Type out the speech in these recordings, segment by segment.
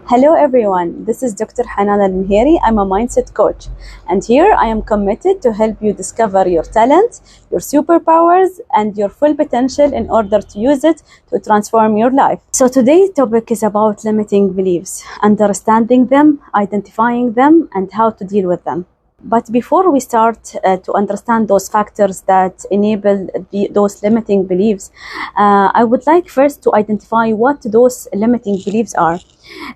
Hello everyone, this is Dr. Hanan Al-Miheri. I'm a mindset coach, and here I am committed to help you discover your talents, your superpowers, and your full potential in order to use it to transform your life. So today's topic is about limiting beliefs, understanding them, identifying them, and how to deal with them. But before we start to understand those factors that enable those limiting beliefs, I would like first to identify what those limiting beliefs are.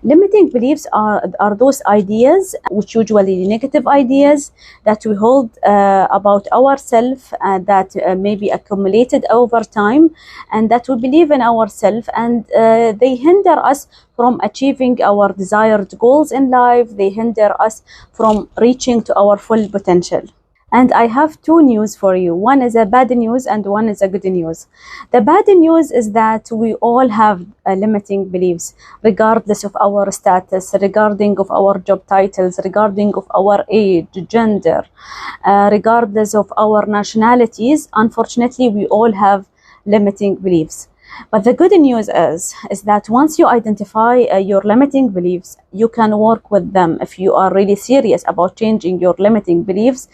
Limiting beliefs are those ideas, which usually negative ideas, that we hold about ourselves that may be accumulated over time, and that we believe in ourselves, and they hinder us from achieving our desired goals in life. They hinder us from reaching to our full potential. And I have two news for you. One is a bad news and one is a good news. The bad news is that we all have limiting beliefs, regardless of our status, regarding of our job titles, regarding of our age, gender, regardless of our nationalities. Unfortunately, we all have limiting beliefs. But the good news is that once you identify your limiting beliefs, you can work with them. If you are really serious about changing your limiting beliefs,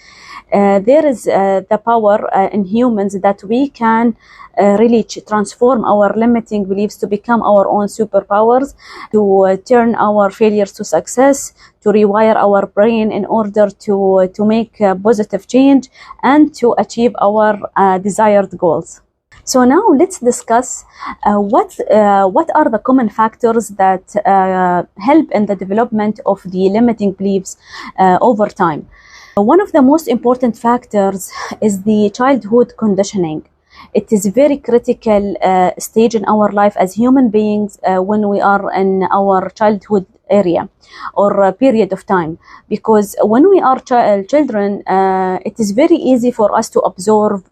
there is the power in humans that we can really transform our limiting beliefs to become our own superpowers, to turn our failures to success, to rewire our brain in order to make positive change and to achieve our desired goals. So now let's discuss what are the common factors that help in the development of the limiting beliefs over time. One of the most important factors is the childhood conditioning. It is a very critical stage in our life as human beings when we are in our childhood area or period of time, because when we are children, it is very easy for us to absorb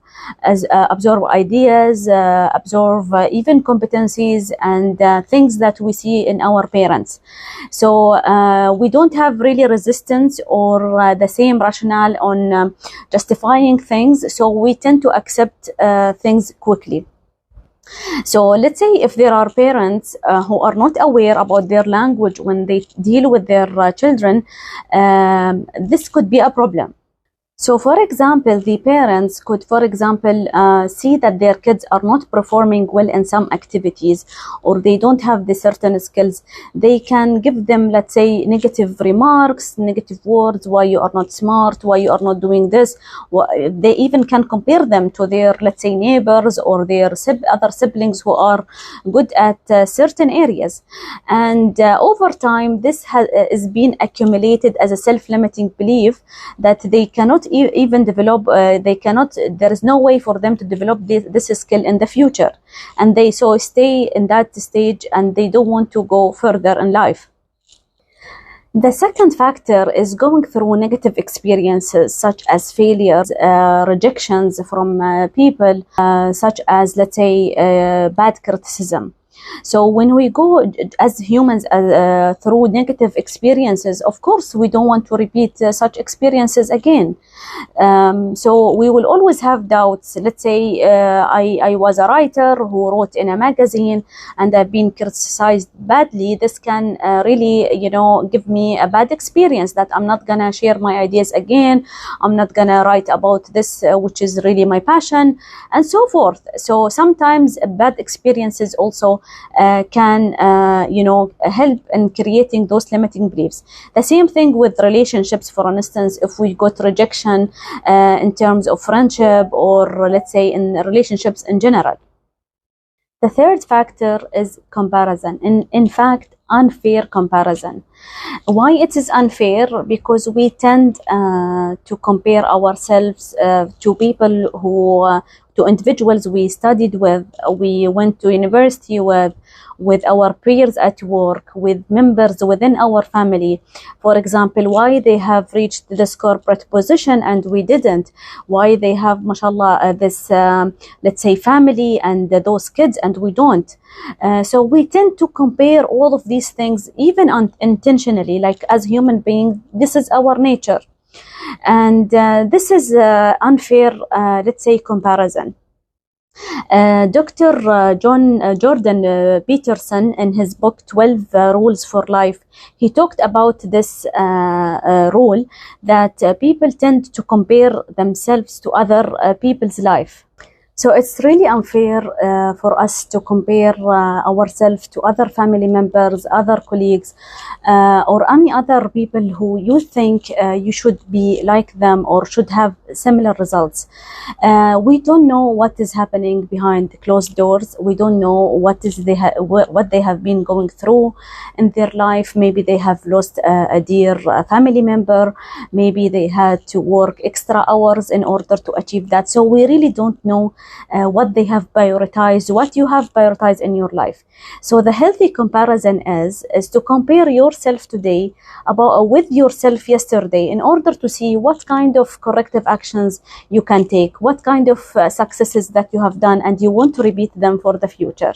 ideas, absorb even competencies and things that we see in our parents. So we don't have really resistance or the same rationale on justifying things, so we tend to accept things quickly. So let's say if there are parents who are not aware about their language when they deal with their children, this could be a problem. So, for example, the parents could, for example, see that their kids are not performing well in some activities, or they don't have the certain skills. They can give them, let's say, negative remarks, negative words, why you are not smart, why you are not doing this. They even can compare them to their, let's say, neighbors or their other siblings who are good at certain areas. And over time, this is being accumulated as a self-limiting belief that they cannot even develop, there is no way for them to develop this skill in the future, and they so stay in that stage and they don't want to go further in life. The second factor is going through negative experiences such as failures, rejections from people, such as, let's say, bad criticism. So when we go as humans through negative experiences, of course, we don't want to repeat such experiences again. So we will always have doubts. Let's say I was a writer who wrote in a magazine and I've been criticized badly. This can really, give me a bad experience that I'm not gonna share my ideas again. I'm not gonna write about this, which is really my passion, and so forth. So sometimes bad experiences also can help in creating those limiting beliefs. The same thing with relationships. For instance, if we got rejection in terms of friendship, or let's say in relationships in general. The third factor is comparison. In fact, unfair comparison. Why it is unfair? Because we tend to compare ourselves to people to individuals we studied with, we went to university with our peers at work, with members within our family. For example, why they have reached this corporate position and we didn't? Why they have, mashallah, this, let's say, family and those kids and we don't? So we tend to compare all of these things, even unintentionally, like as human beings. This is our nature. And this is unfair, let's say, comparison. Dr. Jordan Peterson, in his book 12 Rules for Life, he talked about this rule that people tend to compare themselves to other people's life. So it's really unfair for us to compare ourselves to other family members, other colleagues, or any other people who you think you should be like them or should have similar results. We don't know what is happening behind closed doors. We don't know what they have been going through in their life. Maybe they have lost a dear family member. Maybe they had to work extra hours in order to achieve that. So we really don't know what they have prioritized, what you have prioritized in your life. So the healthy comparison is to compare yourself today with yourself yesterday, in order to see what kind of corrective actions you can take, what kind of successes that you have done, and you want to repeat them for the future.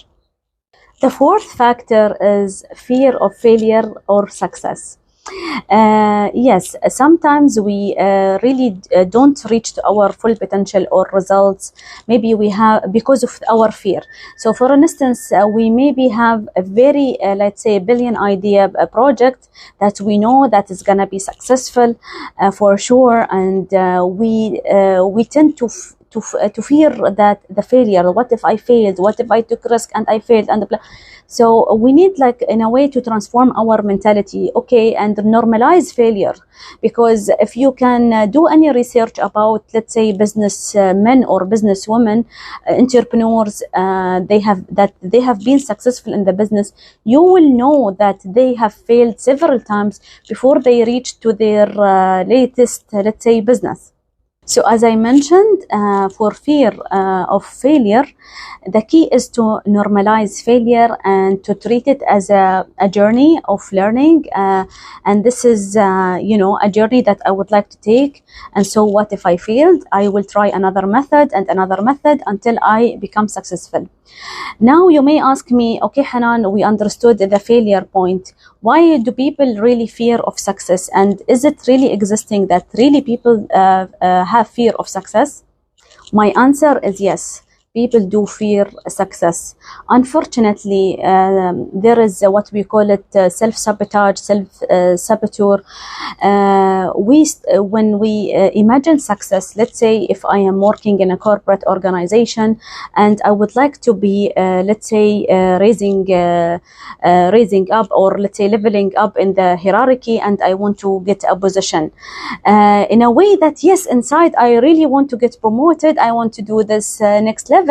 The fourth factor is fear of failure or success. Yes, sometimes we really don't reach to our full potential or results. Maybe we have, because of our fear. So for instance, we maybe have a very, let's say, billion idea project that we know that is going to be successful for sure. And we tend to fear that the failure. What if I failed? What if I took risk and I failed? So we need, like, in a way, to transform our mentality, okay, and normalize failure. Because if you can do any research about, let's say, business men or business women, entrepreneurs, they have been successful in the business, you will know that they have failed several times before they reach to their latest, let's say, business. So as I mentioned, for fear of failure, the key is to normalize failure and to treat it as a journey of learning. And this is, a journey that I would like to take. And so what if I failed? I will try another method and another method until I become successful. Now you may ask me, okay, Hanan, we understood the failure point. Why do people really fear of success? And is it really existing that really people have fear of success? My answer is yes. People do fear success. Unfortunately, there is what we call it self-sabotage, self-saboteur. When we imagine success, let's say if I am working in a corporate organization and I would like to be, let's say, raising up, or let's say leveling up in the hierarchy, and I want to get a position. In a way that, yes, inside I really want to get promoted, I want to do this next level,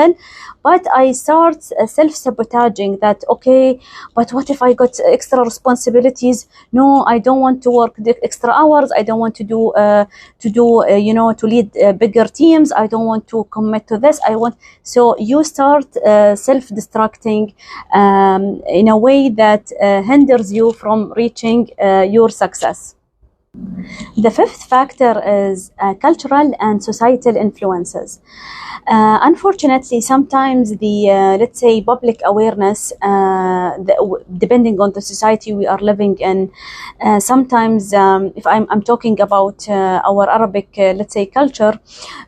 but I start self-sabotaging that, okay, but what if I got extra responsibilities? No, I don't want to work the extra hours. I don't want to lead bigger teams. I don't want to commit to this. So you start self-destructing in a way that hinders you from reaching your success. The fifth factor is cultural and societal influences. Unfortunately, sometimes the, let's say, public awareness, depending on the society we are living in, sometimes if I'm talking about our Arabic, let's say, culture,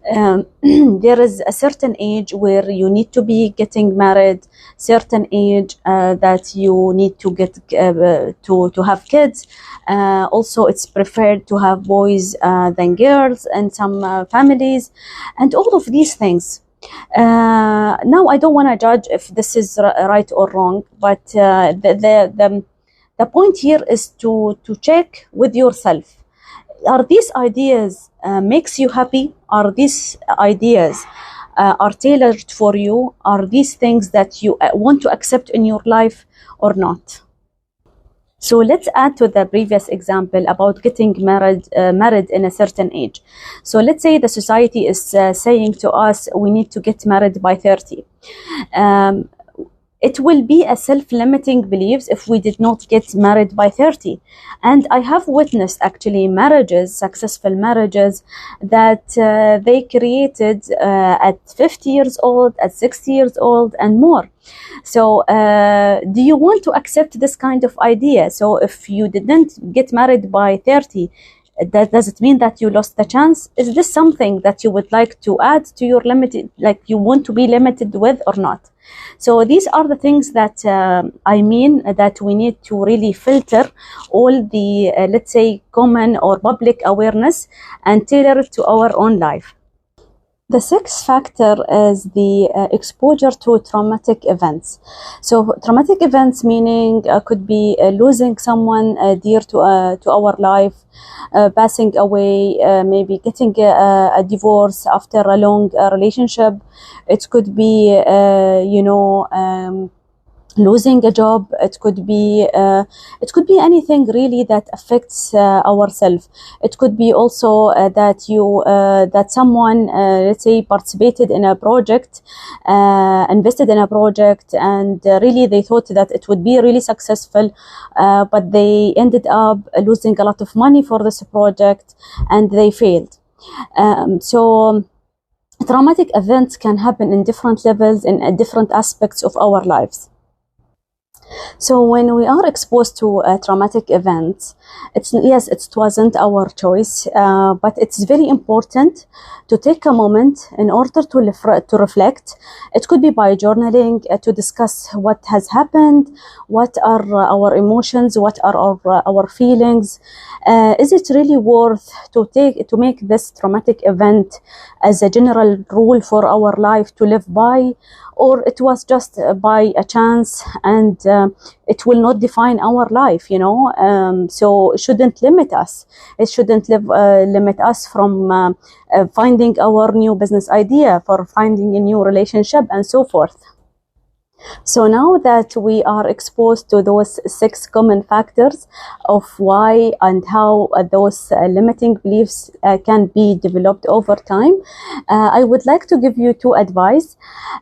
there is a certain age where you need to be getting married, certain age that you need to get to have kids. Also, it's preferred to have boys than girls in some families, and all of these things. Now, I don't want to judge if this is right or wrong, but the point here is to check with yourself. Are these ideas makes you happy? Are these ideas are tailored for you? Are these things that you want to accept in your life or not? So let's add to the previous example about getting married in a certain age. So let's say the society is saying to us, we need to get married by 30. It will be a self-limiting belief if we did not get married by 30. And I have witnessed actually marriages, successful marriages, that they created at 50 years old, at 60 years old, and more. So do you want to accept this kind of idea? So if you didn't get married by 30, does it mean that you lost the chance? Is this something that you would like to add to your limited, like you want to be limited with or not? So these are the things that I mean that we need to really filter all the, let's say, common or public awareness and tailor it to our own life. The sixth factor is the exposure to traumatic events. So traumatic events meaning could be losing someone dear to our life, passing away, maybe getting a divorce after a long relationship. It could be, losing a job. It could be anything really that affects ourselves. It could be also that someone, let's say, participated in a project, invested in a project, and really they thought that it would be really successful, but they ended up losing a lot of money for this project and they failed. So traumatic events can happen in different levels, in different aspects of our lives. So when we are exposed to traumatic events, it wasn't our choice, but it's very important to take a moment in order to reflect. It could be by journaling, to discuss what has happened, what are our emotions, what are our feelings. Is it really worth to make this traumatic event as a general rule for our life to live by, or it was just by a chance and it will not define our life, so it shouldn't limit us. It shouldn't limit us from finding our new business idea, for finding a new relationship, and so forth. So now that we are exposed to those 6 common factors of why and how those limiting beliefs can be developed over time, I would like to give you 2 advice.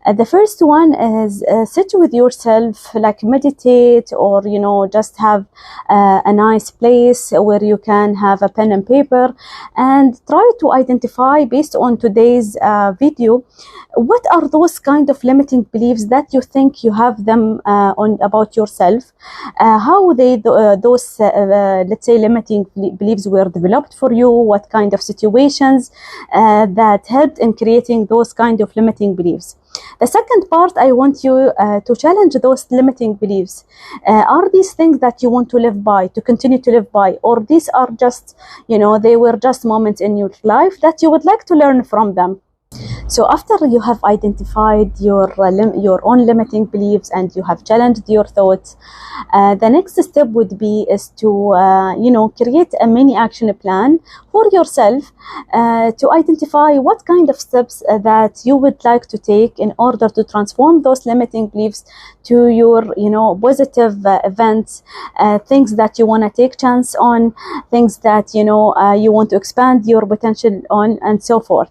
The first one is sit with yourself, like meditate, or just have a nice place where you can have a pen and paper and try to identify, based on today's video, what are those kind of limiting beliefs that you think you have them about yourself, how those let's say limiting beliefs were developed for you, what kind of situations that helped in creating those kind of limiting beliefs. The second part, I want you to challenge those limiting beliefs. Are these things that you want to live by, to continue to live by, or these are just, they were just moments in your life that you would like to learn from them? So after you have identified your own limiting beliefs and you have challenged your thoughts, the next step would be to create a mini action plan for yourself to identify what kind of steps that you would like to take in order to transform those limiting beliefs to your positive events, things that you want to take chance on, things that you want to expand your potential on, and so forth.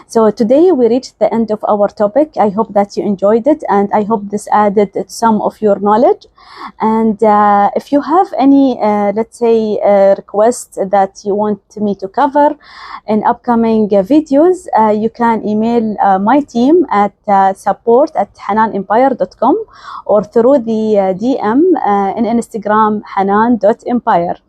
So today we reached the end of our topic. I hope that you enjoyed it, and I hope this added some of your knowledge. And if you have any, let's say, requests that you want me to cover in upcoming videos, you can email my team at support@hananempire.com or through the DM in Instagram, hanan.empire.